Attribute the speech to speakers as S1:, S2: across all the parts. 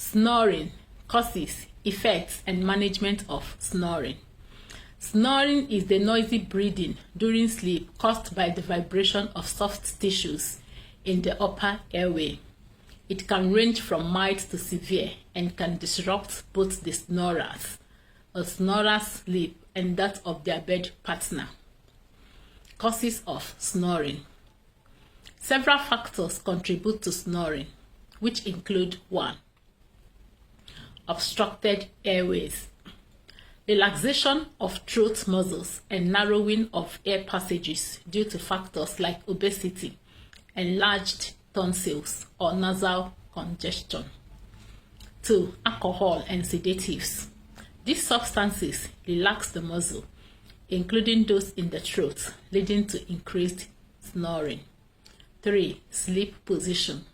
S1: Snoring, causes, effects, and management of snoring. Snoring is the noisy breathing during sleep caused by the vibration of soft tissues in the upper airway. It can range from mild to severe and can disrupt both the snorer's sleep and that of their bed partner. Causes of snoring. Several factors contribute to snoring, which include 1. Obstructed airways. Relaxation of throat muscles and narrowing of air passages due to factors like obesity, enlarged tonsils, or nasal congestion. 2. Alcohol and sedatives. These substances relax the muscle, including those in the throat, leading to increased snoring. 3. Sleep position.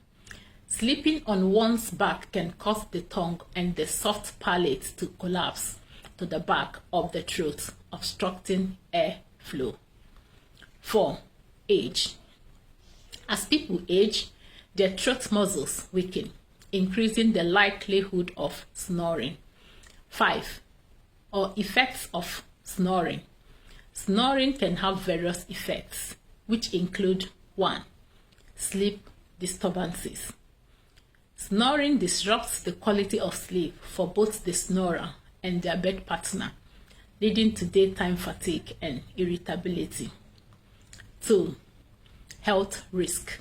S1: Sleeping on one's back can cause the tongue and the soft palate to collapse to the back of the throat, obstructing airflow. 4. Age. As people age, their throat muscles weaken, increasing the likelihood of snoring. 5. Effects of snoring. Snoring can have various effects, which include 1. Sleep disturbances. Snoring disrupts the quality of sleep for both the snorer and their bed partner, leading to daytime fatigue and irritability. 2. Health risk.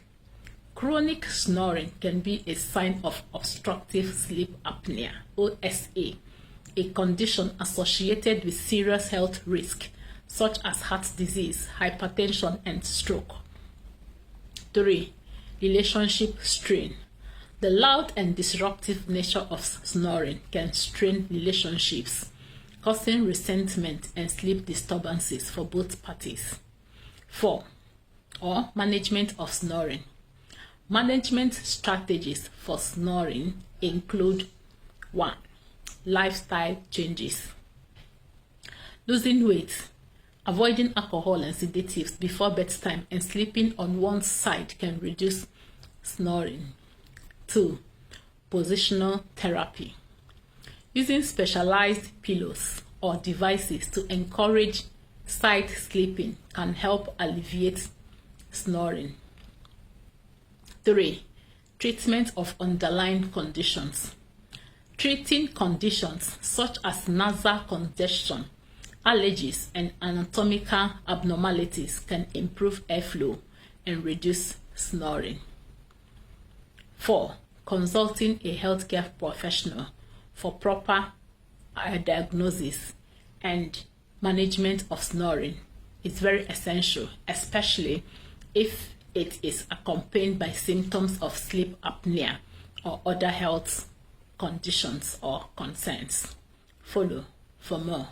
S1: Chronic snoring can be a sign of obstructive sleep apnea, OSA, a condition associated with serious health risk such as heart disease, hypertension, and stroke. 3. Relationship strain. The loud and disruptive nature of snoring can strain relationships, causing resentment and sleep disturbances for both parties. 4. Management of snoring. Management strategies for snoring include 1. Lifestyle changes. Losing weight, avoiding alcohol and sedatives before bedtime, and sleeping on one side can reduce snoring. 2. Positional therapy. Using specialized pillows or devices to encourage side sleeping can help alleviate snoring. 3. Treatment of underlying conditions. Treating conditions such as nasal congestion, allergies, and anatomical abnormalities can improve airflow and reduce snoring. 4. Consulting a healthcare professional for proper diagnosis and management of snoring is very essential, especially if it is accompanied by symptoms of sleep apnea or other health conditions or concerns. Follow for more.